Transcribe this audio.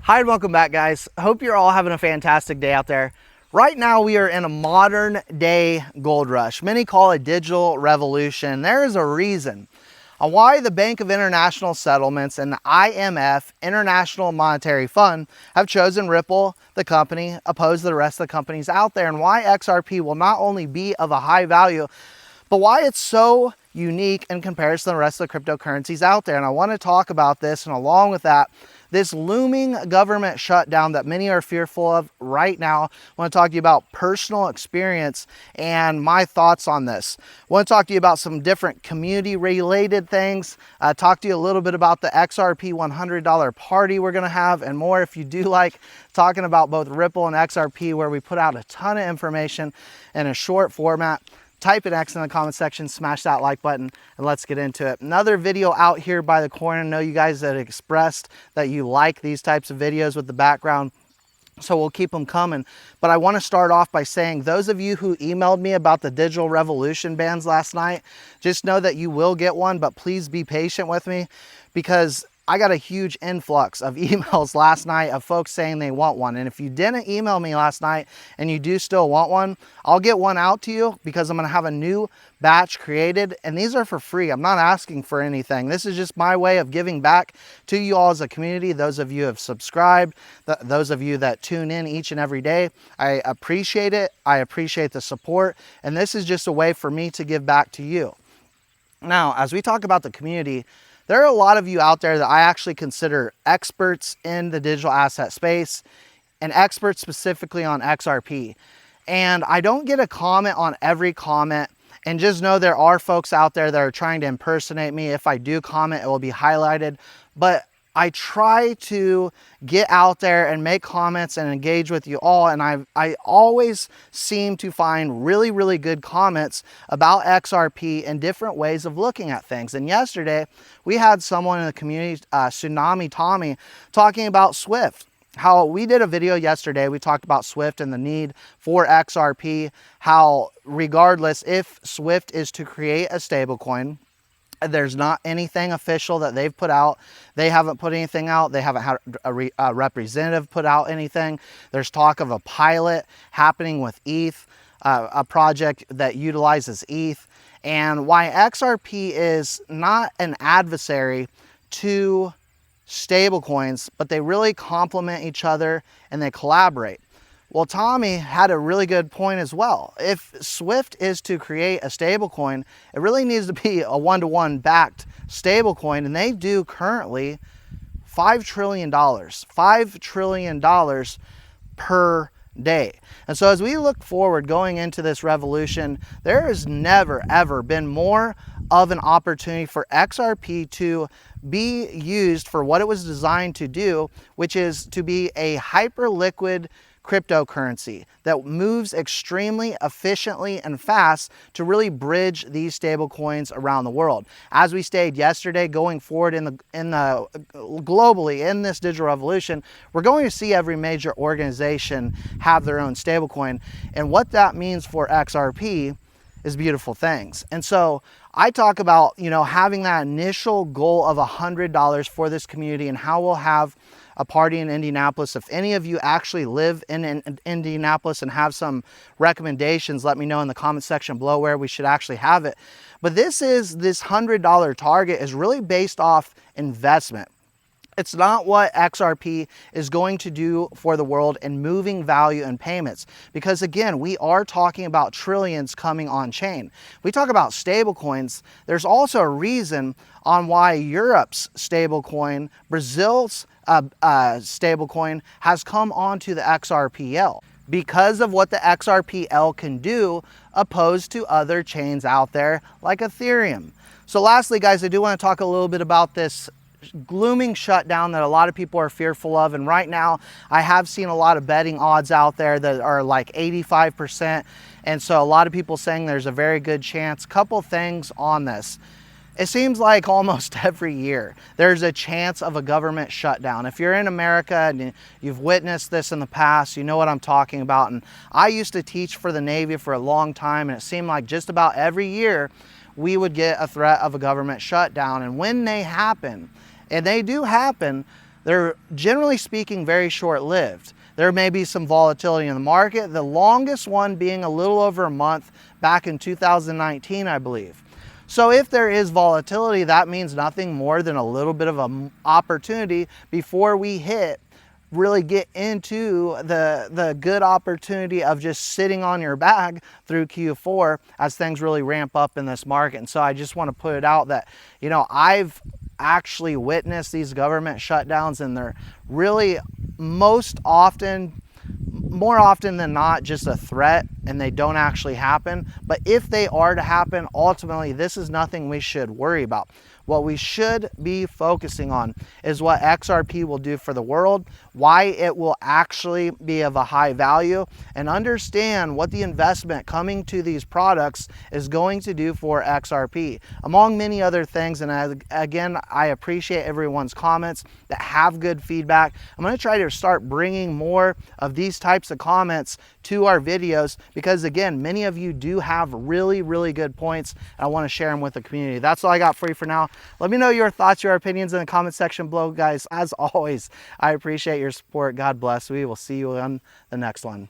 Hi and welcome back, guys. Hope you're all having a fantastic day out there. Right now we are in a modern day gold rush. Many call it digital revolution. There is a reason on why the Bank of International Settlements and the IMF, International Monetary Fund, have chosen Ripple, the company, opposed to the rest of the companies out there, and why XRP will not only be of a high value, but why it's so unique in comparison to the rest of the cryptocurrencies out there. And I want to talk about this, and along with that, this looming government shutdown that many are fearful of right now. I want to talk to you about personal experience and my thoughts on this. I want to talk to you about some different community related things, talk to you a little bit about the XRP $100 party we're going to have, and more. If you do like talking about both Ripple and XRP, where we put out a ton of information in a short format, type an X in the comment section, smash that like button, and let's get into it. Another video out here by the corner. I know you guys that expressed that you like these types of videos with the background, so we'll keep them coming. But I want to start off by saying, those of you who emailed me about the digital revolution bands last night, just know that you will get one, but please be patient with me, because I got a huge influx of emails last night of folks saying they want one. And if you didn't email me last night and you do still want one, I'll get one out to you, because I'm going to have a new batch created. And these are for free. I'm not asking for anything. This is just my way of giving back to you all as a community. Those of you who have subscribed, those of you that tune in each and every day, I appreciate it. I appreciate the support. And this is just a way for me to give back to you. Now, as we talk about the community, there are a lot of you out there that I actually consider experts in the digital asset space, and experts specifically on XRP. And I don't get a comment on every comment, and just know there are folks out there that are trying to impersonate me. If I do comment, it will be highlighted. But I try to get out there and make comments and engage with you all, and I always seem to find really, really good comments about XRP and different ways of looking at things. And yesterday, we had someone in the community, Tsunami Tommy, talking about Swift. How we did a video yesterday, we talked about Swift and the need for XRP, how regardless if Swift is to create a stablecoin, there's not anything official that they've put out. They haven't put anything out. They haven't had a representative put out anything. There's talk of a pilot happening with ETH, a project that utilizes ETH. And why XRP is not an adversary to stablecoins, but they really complement each other and they collaborate. Well, Tommy had a really good point as well. If Swift is to create a stablecoin, it really needs to be a one-to-one backed stablecoin, and they do currently $5 trillion. $5 trillion per day. And so as we look forward going into this revolution, there has never, ever been more of an opportunity for XRP to be used for what it was designed to do, which is to be a hyper-liquid cryptocurrency that moves extremely efficiently and fast to really bridge these stable coins around the world. As we stated yesterday, going forward in the globally in this digital revolution, we're going to see every major organization have their own stablecoin, and what that means for XRP is beautiful things. And so I talk about, you know, having that initial goal of $100 for this community, and how we'll have a party in Indianapolis. If any of you actually live in Indianapolis and have some recommendations, let me know in the comment section below where we should actually have it. But this $100 target is really based off investment. It's not what XRP is going to do for the world in moving value and payments. Because again, we are talking about trillions coming on chain. We talk about stablecoins. There's also a reason on why Europe's stablecoin, Brazil's stablecoin has come onto the XRPL, because of what the XRPL can do opposed to other chains out there like Ethereum. So lastly, guys, I do want to talk a little bit about this glooming shutdown that a lot of people are fearful of. And right now I have seen a lot of betting odds out there that are like 85%, and so a lot of people saying there's a very good chance. Couple things on this. It seems like almost every year there's a chance of a government shutdown. If you're in America and you've witnessed this in the past, you know what I'm talking about. And I used to teach for the Navy for a long time, and it seemed like just about every year we would get a threat of a government shutdown. And when they happen, and they do happen, they're generally speaking very short-lived. There may be some volatility in the market, the longest one being a little over a month back in 2019, I believe. So if there is volatility, that means nothing more than a little bit of an opportunity before we really get into the good opportunity of just sitting on your bag through Q4 as things really ramp up in this market. And so I just want to put it out that, you know, I've actually witnessed these government shutdowns, and they're really more often than not just a threat, and they don't actually happen. But if they are to happen, ultimately this is nothing we should worry about. What we should be focusing on is what XRP will do for the world, why it will actually be of a high value, and understand what the investment coming to these products is going to do for XRP, among many other things. And again, I appreciate everyone's comments that have good feedback. I'm going to try to start bringing more of these types of comments to our videos, because again, many of you do have really, really good points, and I want to share them with the community. That's all I got for you for now. Let me know your thoughts, your opinions in the comment section below, guys. As always, I appreciate your support. God bless. We will see you on the next one.